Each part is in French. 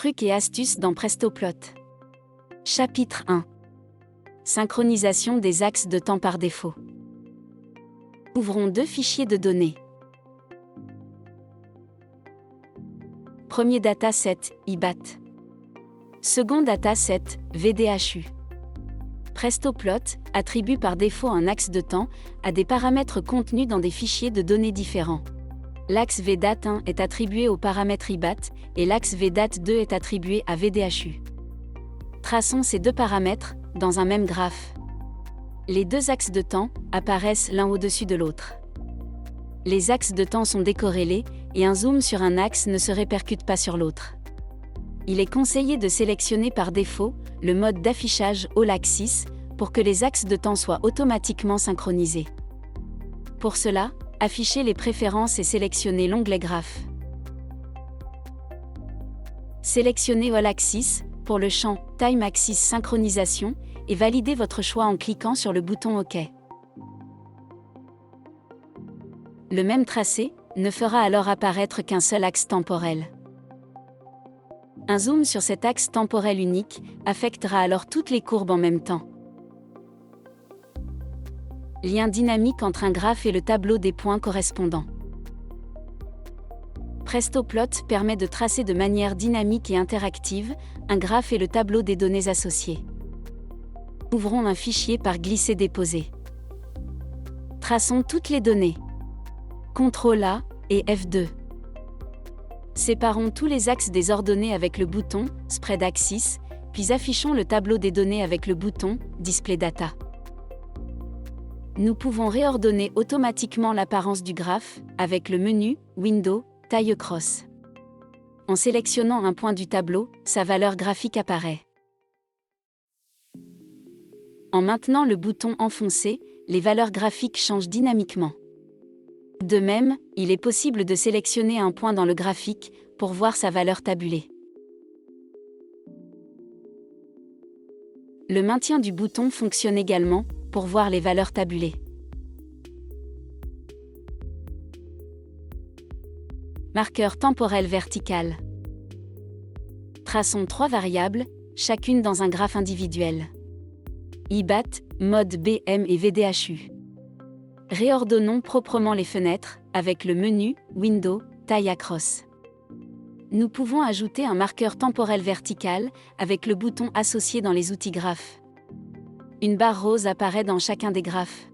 Trucs et astuces dans Prestoplot. Chapitre 1. Synchronisation des axes de temps par défaut. Ouvrons deux fichiers de données. Premier dataset, IBAT. Second dataset, VDHU. Prestoplot attribue par défaut un axe de temps à des paramètres contenus dans des fichiers de données différents. L'axe VDAT1 est attribué au paramètre IBAT et l'axe VDAT2 est attribué à VDHU. Traçons ces deux paramètres dans un même graphe. Les deux axes de temps apparaissent l'un au-dessus de l'autre. Les axes de temps sont décorrélés et un zoom sur un axe ne se répercute pas sur l'autre. Il est conseillé de sélectionner par défaut le mode d'affichage All Axis pour que les axes de temps soient automatiquement synchronisés. Pour cela, affichez les préférences et sélectionnez l'onglet Graphes. Sélectionnez All Axis pour le champ Time Axis Synchronisation et validez votre choix en cliquant sur le bouton OK. Le même tracé ne fera alors apparaître qu'un seul axe temporel. Un zoom sur cet axe temporel unique affectera alors toutes les courbes en même temps. Lien dynamique entre un graphe et le tableau des points correspondants. Prestoplot permet de tracer de manière dynamique et interactive un graphe et le tableau des données associées. Ouvrons un fichier par glisser-déposer. Traçons toutes les données. CTRL-A et F2. Séparons tous les axes des ordonnées avec le bouton Spread Axis, puis affichons le tableau des données avec le bouton Display Data. Nous pouvons réordonner automatiquement l'apparence du graphe avec le menu Window, Taille Cross. En sélectionnant un point du tableau, sa valeur graphique apparaît. En maintenant le bouton enfoncé, les valeurs graphiques changent dynamiquement. De même, il est possible de sélectionner un point dans le graphique pour voir sa valeur tabulée. Le maintien du bouton fonctionne également pour voir les valeurs tabulées. Marqueur temporel vertical. Traçons 3 variables, chacune dans un graphe individuel. IBAT, mode BM et VDHU. Réordonnons proprement les fenêtres avec le menu Window, Taille Across. Nous pouvons ajouter un marqueur temporel vertical avec le bouton associé dans les outils graphes. Une barre rose apparaît dans chacun des graphes.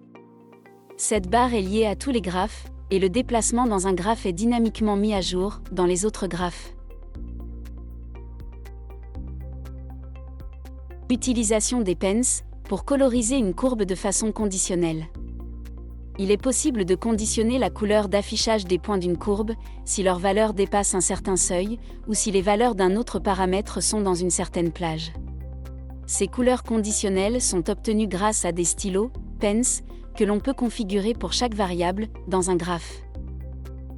Cette barre est liée à tous les graphes, et le déplacement dans un graphe est dynamiquement mis à jour dans les autres graphes. Utilisation des pens pour coloriser une courbe de façon conditionnelle. Il est possible de conditionner la couleur d'affichage des points d'une courbe si leur valeur dépasse un certain seuil ou si les valeurs d'un autre paramètre sont dans une certaine plage. Ces couleurs conditionnelles sont obtenues grâce à des stylos, pens, que l'on peut configurer pour chaque variable dans un graphe.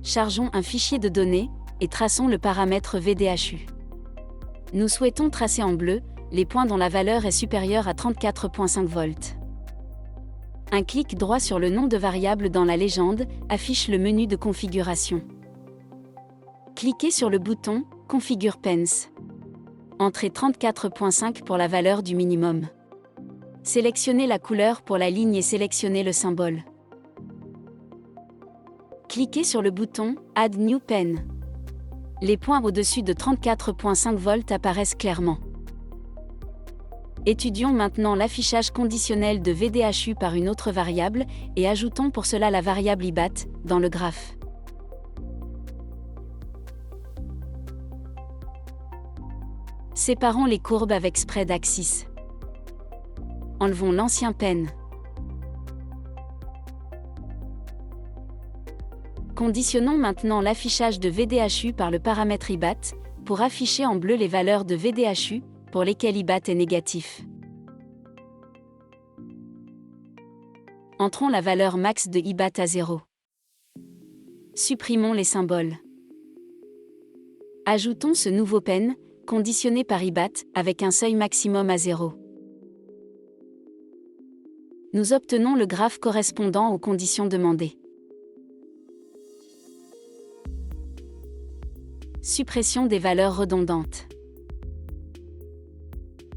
Chargeons un fichier de données et traçons le paramètre VDHU. Nous souhaitons tracer en bleu les points dont la valeur est supérieure à 34,5 volts. Un clic droit sur le nom de variable dans la légende affiche le menu de configuration. Cliquez sur le bouton Configure Pens. Entrez 34,5 pour la valeur du minimum. Sélectionnez la couleur pour la ligne et sélectionnez le symbole. Cliquez sur le bouton Add New Pen. Les points au-dessus de 34,5 volts apparaissent clairement. Étudions maintenant l'affichage conditionnel de VDHU par une autre variable et ajoutons pour cela la variable IBAT dans le graphe. Séparons les courbes avec Spread Axis. Enlevons l'ancien pen. Conditionnons maintenant l'affichage de VDHU par le paramètre IBAT pour afficher en bleu les valeurs de VDHU pour lesquelles IBAT est négatif. Entrons la valeur max de IBAT à 0. Supprimons les symboles. Ajoutons ce nouveau pen, conditionné par IBAT, avec un seuil maximum à 0. Nous obtenons le graphe correspondant aux conditions demandées. Suppression des valeurs redondantes.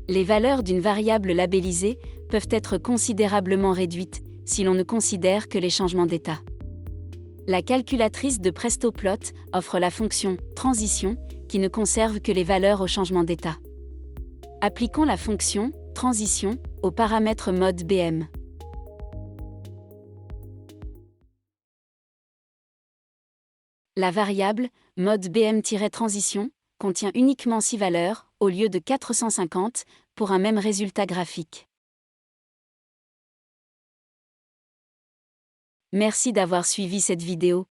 Les valeurs d'une variable labellisée peuvent être considérablement réduites si l'on ne considère que les changements d'état. La calculatrice de PrestoPlot offre la fonction transition qui ne conserve que les valeurs au changement d'état. Appliquons la fonction transition au paramètre mode BM. La variable mode BM-transition contient uniquement 6 valeurs au lieu de 450 pour un même résultat graphique. Merci d'avoir suivi cette vidéo.